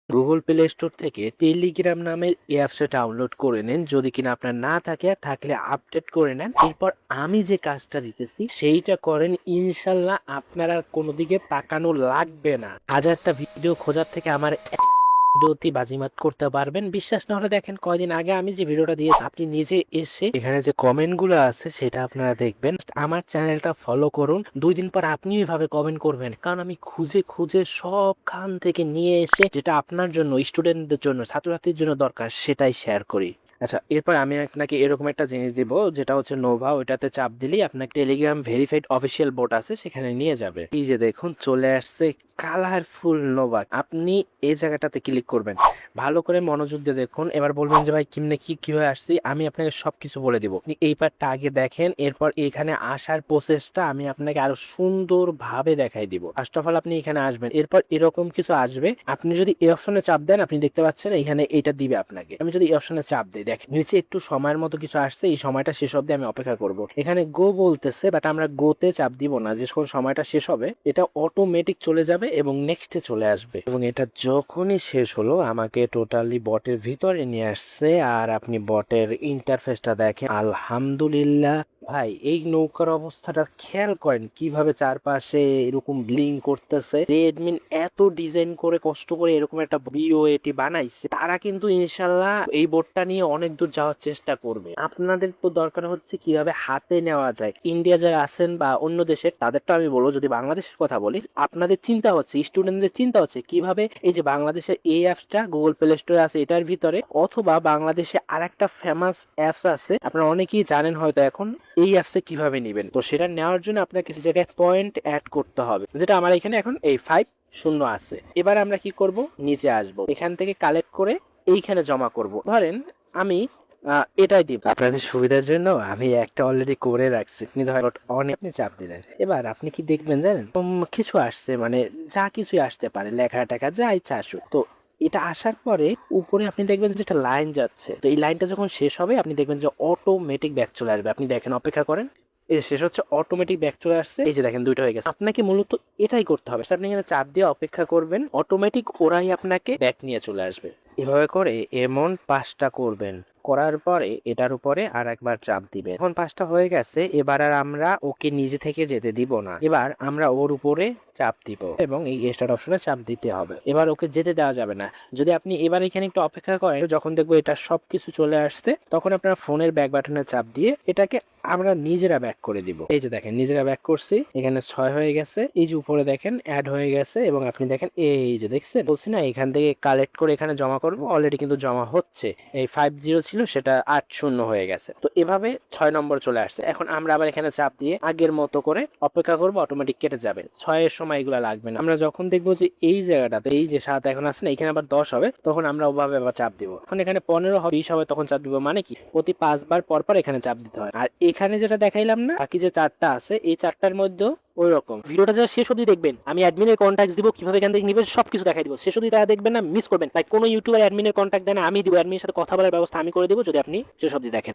Google play store থেকে Telegram নামের অ্যাপসটা ডাউনলোড করে নেন। যদি কিনা আপনার না থাকে, আর থাকলে আপডেট করে নেন। এরপর আমি যে কাজটা দিতেছি সেইটা করেন, ইনশাল্লাহ আপনার আর কোনো দিকে তাকানো লাগবে না। হাজারটা ভিডিও খোঁজার থেকে আমার ভিডিওতে বাজিমাত করতে পারবেন। বিশ্বাস না হলে দেখেন, কয়দিন আগে আমি যে ভিডিওটা দিয়েছি, আপনি নিজে এসে এখানে যে কমেন্ট গুলো আছে সেটা আপনারা দেখবেন। আমার চ্যানেলটা ফলো করুন, 2 দিন পর আপনি এভাবে কমেন্ট করবেন, কারণ আমি খুঁজে খুঁজে সবখান থেকে নিয়ে এসে যেটা আপনার জন্য, স্টুডেন্টদের জন্য, ছাত্রছাত্রীর জন্য দরকার সেটাই শেয়ার করি। আচ্ছা, এরপর আমি আপনাকে এরকম একটা জিনিস দিব, যেটা হচ্ছে নোভা। ওইটাতে চাপ দিলেই আপনাকে টেলিগ্রাম ভেরিফাইড অফিসিয়াল বোট আছে, সেখানে নিয়ে যাবে। এই যে দেখুন চলে আসছে কালারফুল নোভা। আপনি এই জায়গাটাতে ক্লিক করবেন, ভালো করে মনোযোগ দিয়ে দেখুন। এবার বলবেন যে ভাই কিমনে কিভাবে আসছি, আমি আপনাকে সবকিছু বলে দিব। আপনি এই পার্টটা আগে দেখেন, এরপর এখানে আসার প্রসেসটা আমি আপনাকে আরো সুন্দর ভাবে দেখাই দিব। ফার্স্ট অফ অল আপনি এখানে আসবেন, এরপর এরকম কিছু আসবে। আপনি যদি এই অপশনে চাপ দেন, আপনি দেখতে পাচ্ছেন এখানে এটা দিবে আপনাকে। আমি যদি এই অপশনে চাপ দিই, দেখেন নিচে একটু সময়ের মতো কিছু আসছে, এই সময়টা শেষ অবধি আমি অপেক্ষা করব। এখানে গো বলতেছে, বাট আমরা গোতে চাপ দিব না। যে সময়টা শেষ হবে এটা অটোমেটিক চলে যাবে এবং নেক্সটে চলে আসবে। এবং এটা যখনই শেষ হলো আমাকে টোটালি বটের ভিতরে নিয়ে আসছে। আর আপনি বটের ইন্টারফেসটা দেখেন, আলহামদুলিল্লাহ। ভাই এই নৌকার অবস্থাটা খেয়াল করেন, কিভাবে চারপাশে এরকম ব্লিং করতেছে। যে এডমিন এত ডিজাইন করে কষ্ট করে এরকম একটা বিওএটি বানাইছে, তারা কিন্তু ইনশাল্লাহ এই বোর্ডটা নিয়ে অনেক দূর যাওয়ার চেষ্টা করবে। আপনাদের তো দরকার হচ্ছে কিভাবে হাতে নেওয়া যায়। ইন্ডিয়া যারা আছেন বা অন্য দেশের, তাদেরটা আমি বলবো। যদি বাংলাদেশের কথা বলি, আপনাদের চিন্তা হচ্ছে, স্টুডেন্টদের চিন্তা হচ্ছে কিভাবে এই যে বাংলাদেশের এই অ্যাপসটা গুগল প্লে স্টোরে আছে এটার ভিতরে, অথবা বাংলাদেশে আর একটা ফেমাস অ্যাপস আছে, আপনারা অনেকেই জানেন হয়তো এখন, এই অ্যাপসে কিভাবে নেবেন। তো সেটা নেওয়ার জন্য আপনার কিছু জায়গায় পয়েন্ট অ্যাড করতে হবে, যেটা আমার এখানে এখন এই 5 শূন্য আছে। এবার আমরা কি করব, নিচে আসব, এখান থেকে কালেক্ট করে এইখানে জমা করব। ধরেন আমি এটাই দিব। আপনাদের সুবিধার জন্য আমি একটা অলরেডি করে রাখছি। আপনি ধরেন অনেক আপনি চাপ দিলেন, এবার আপনি কি দেখবেন জানেন, কিছু আসছে, মানে যা কিছুই আসতে পারে, লেখা টেখা যা ইচ্ছা আসুক। তো এটা আসার পরে উপরে আপনি দেখবেন যে একটা লাইন যাচ্ছে। তো এই লাইনটা যখন শেষ হবে, আপনি দেখবেন যে অটোমেটিক ব্যাক চলে আসবে। আপনি দেখেন, অপেক্ষা করেন, এই যে শেষ হচ্ছে, অটোমেটিক ব্যাক চলে আসছে। এই যে দেখেন 2টা হয়ে গেছে। আপনাকে মূলত এটাই করতে হবে। আপনি এখানে চাপ দিয়ে অপেক্ষা করবেন, অটোমেটিক ওরাই আপনাকে ব্যাক নিয়ে চলে আসবে। এভাবে করে এমন 5টা করবেন, করার পরে এটার উপরে আর একবার চাপ দিবেন। এখন 5টা হয়ে গেছে। এবার আর আমরা ওকে নিজে থেকে যেতে দিব না, এবার আমরা ওর উপরে চাপ দিব এবং এই স্টার্ট অপশনে চাপ দিতে হবে। এবার ওকে যেতে দেওয়া যাবে না। যদি আপনি এবার এখানে একটু অপেক্ষা করেন, যখন দেখবো এটা সবকিছু চলে আসছে, তখন আপনার ফোনের ব্যাক বাটনে চাপ দিয়ে এটাকে আমরা নিজেরা ব্যাক করে দিব। এই যে দেখেন নিজেরা ব্যাক করছি, এখানে 6 হয়ে গেছে। এই যে উপরে দেখেন অ্যাড হয়ে গেছে, এবং আপনি দেখেন এই যে দেখছেন, বলছি না এখান থেকে কালেক্ট করে এখানে জমা করবো, অলরেডি কিন্তু জমা হচ্ছে। এই 50 ছিল, সেটা 80 হয়ে গেছে। তো এভাবে 6 নম্বর চলে আসছে। এখন আমরা আবার এখানে চাপ দিয়ে আগের মতো করে অপেক্ষা করবো, অটোমেটিক কেটে যাবে। 6-এর সময় এগুলো লাগবে না। আমরা যখন দেখবো যে এই জায়গাটাতে এই যে 7 এখন আছে না, এখানে আবার 10 হবে, তখন আমরা ওভাবে আবার চাপ দিব। এখন এখানে 15 হবে, 20 হবে, তখন চাপ দিব। মানে কি, প্রতি 5 বার পর পর এখানে চাপ দিতে হয়। আর এখানে যেটা দেখাইলাম না, বাকি যে 4টা আছে, এই 4টার মধ্যেও ওই রকম। ভিডিওটা যা শেষ অবধি দেখবেন, আমি অ্যাডমিনের কন্ট্যাক্ট দিব, কিভাবে এখান থেকে নিবেন সবকিছু দেখাই দিব। শেষ অবধি তারা দেখবেন না, মিস করবেন। তাই কোনো ইউটিউবার অ্যাডমিনের কন্ট্যাক্ট দেন, আমি দিব। অ্যাডমিনের সাথে কথা বলার ব্যবস্থা আমি করে দিব, যদি আপনি শেষ অবধি দেখেন।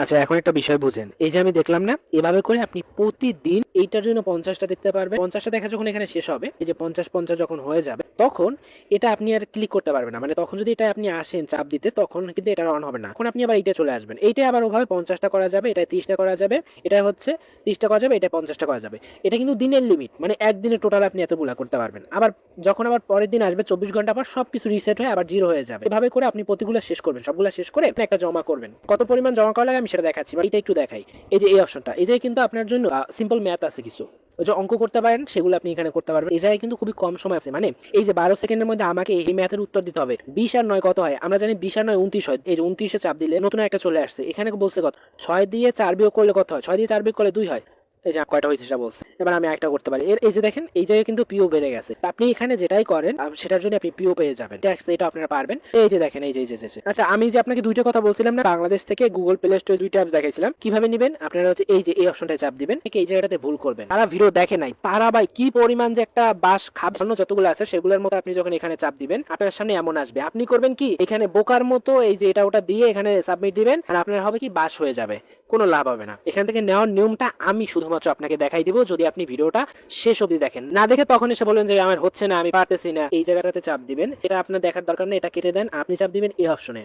আচ্ছা, এখন একটা বিষয় বুঝেন। এই যে আমি দেখলাম না, এভাবে করে আপনি প্রতিদিন এইটার জন্য 50টা দেখতে পারবেন। 50টা দেখা যখন এখানে শেষ হবে, এই যে 50-50 যখন হয়ে যাবে, তখন এটা আপনি আর ক্লিক করতে পারবেন না। মানে তখন যদি এটা আপনি আসেন চাপ দিতে, তখন কিন্তু এটা অন হবে না। এখন আপনি আবার এইটা চলে আসবেন, এইটা আবার ওভাবে 50টা করা যাবে, এটা 30টা করা যাবে, এটা হচ্ছে 30টা করা যাবে, এটা 50টা করা যাবে। এটা কিন্তু দিনের লিমিট, মানে একদিনে টোটাল আপনি এতগুলা করতে পারবেন। আবার যখন আবার পরের দিন আসবে, 24 ঘন্টা পর সবকিছু রিসেট হয়ে আবার 0 হয়ে যাবে। এভাবে করে আপনি প্রতিগুলো শেষ করবেন, সবগুলো শেষ করে আপনি একটা জমা করবেন। কত পরিমাণ জমা করা লাগে আমি সেটা দেখাচ্ছি, বা এটা একটু দেখাই। এই যে এই অপশনটা, এই যে কিন্তু আপনার জন্য সিম্পল ম্যাথ আছে কিছু, ওই যে অঙ্ক করতে পারেন, সেগুলো আপনি এখানে করতে পারবেন। এই জায়গায় কিন্তু খুবই কম সময় আছে। মানে এই যে 12 সেকেন্ডের মধ্যে আমাকে এই ম্যাথের উত্তর দিতে হবে। 20 আর 9 কত হয় আমরা জানি, 20 আর 9 29 হয়। এই যে 29-এ চাপ দিলে নতুন একটা চলে আসছে, এখানে বলছে কত, 6 দিয়ে 4 বিয়োগ করলে কত হয়, 6 দিয়ে 4 বিয়োগ করলে 2 হয়। এই যে কয়টা হয়েছে সেটা বলছে। এবার আমি একটা করতে পারি। এই যে দেখেন, এই জায়গায় কিন্তু পিও বেড়ে গেছে। আপনি এখানে যেটাই করেন সেটার জন্য আপনি পিও পেয়ে যাবেন। ট্যাক্স এটা আপনারা পারবেন। এই যে দেখেন, এই যে আচ্ছা, আমি যে আপনাকে 2টা কথা বলছিলাম না, বাংলাদেশ থেকে গুগল প্লে স্টোরে 2টা অ্যাপস দেখাইছিলাম, কিভাবে নেবেন। আপনারা হচ্ছে এই যে এই অপশনটায় চাপ দিবেন। এই জায়গাটাতে ভুল করবেন, তারা ভিডিও দেখে নাই, তারা ভাই কি পরিমাণ যে একটা বাস খাবানো যতগুলো আছে সেগুলোর মতো আপনি যখন এখানে চাপ দিবেন, আপনার সামনে এমন আসবে। আপনি করবেন কি, এখানে বোকার মতো এই যে এটা ওটা দিয়ে এখানে সাবমিট দিবেন, আর আপনার হবে কি, বাস হয়ে যাবে। কোনো লাভ হবে না। এখান থেকে নেওয়ার নিয়মটা আমি শুধুমাত্র আপনাকে দেখাই দিব যদি আপনি ভিডিওটা শেষ অবধি দেখেন। না দেখে তখন এসে বলবেন যে আমার হচ্ছে না, আমি পারতেছি না, এই জায়গাটাতে চাপ দিবেন। এটা আপনার দেখার দরকার নেই, এটা কেটে দেন। আপনি চাপ দিবেন এই অপশনে।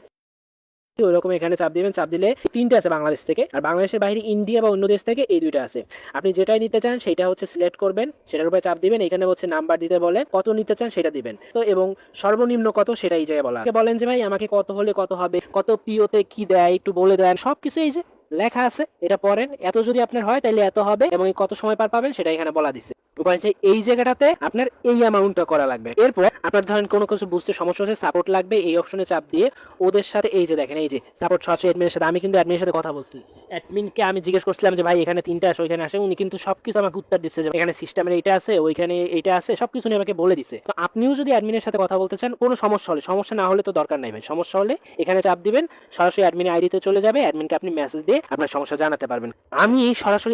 ওইরকম এখানে চাপ দিবেন। চাপ দিলে 3টে আছে বাংলাদেশ থেকে, আর বাংলাদেশের বাইরে ইন্ডিয়া বা অন্য দেশ থেকে এই 2টা আছে। আপনি যেটাই নিতে চান সেটা হচ্ছে সিলেক্ট করবেন, সেটার উপরে চাপ দিবেন। এখানে হচ্ছে নাম্বার দিতে বলে, কত নিতে চান সেটা দিবেন। তো এবং সর্বনিম্ন কত সেটা এই জায়গায় বলা আছে। বলেন যে ভাই আমাকে কত হলে কত হবে, কত পিওতে কি দেয় একটু বলে দেন, সবকিছু এই যে লেখা আছে, এটা পড়েন। এত যদি আপনার হয় তাহলে এত হবে এবং কত সময় পার পাবেন সেটা এখানে বলা দিছে। উপায় হচ্ছে এই জায়গাটাতে আপনার এই অ্যামাউন্টটা করা লাগবে। এরপর আপনার ধরেন কোনো কিছু বুঝতে সমস্যা হচ্ছে, সাপোর্ট লাগবে, এই অপশনে চাপ দিয়ে ওদের সাথে এই যে দেখেন এই যে সাপোর্ট সরাসরি অ্যাডমিনের সাথে, আমি কিন্তু অ্যাডমিনের সাথে কথা বলছি। অ্যাডমিনকে আমি জিজ্ঞেস করছিলাম যে ভাই এখানে 3টা আসে ওইখানে আসে, উনি কিন্তু সবকিছু আমাকে উত্তর দিচ্ছে যে এখানে সিস্টেমের এইটা আছে, ওইখানে এইটা আছে, সবকিছু উনি আমাকে বলে দিছে। তো আপনিও যদি অ্যাডমিনের সাথে কথা বলতে চান, কোনো সমস্যা হলে, সমস্যা না হলে তো দরকার নাই ভাই, সমস্যা হলে এখানে চাপ দিবেন, সরাসরি অ্যাডমিনের আইডিতে চলে যাবে, অ্যাডমিনকে আপনি মেসেজ দিয়ে আপনার সমস্যা জানাতে পারবেন। আমি সরাসরি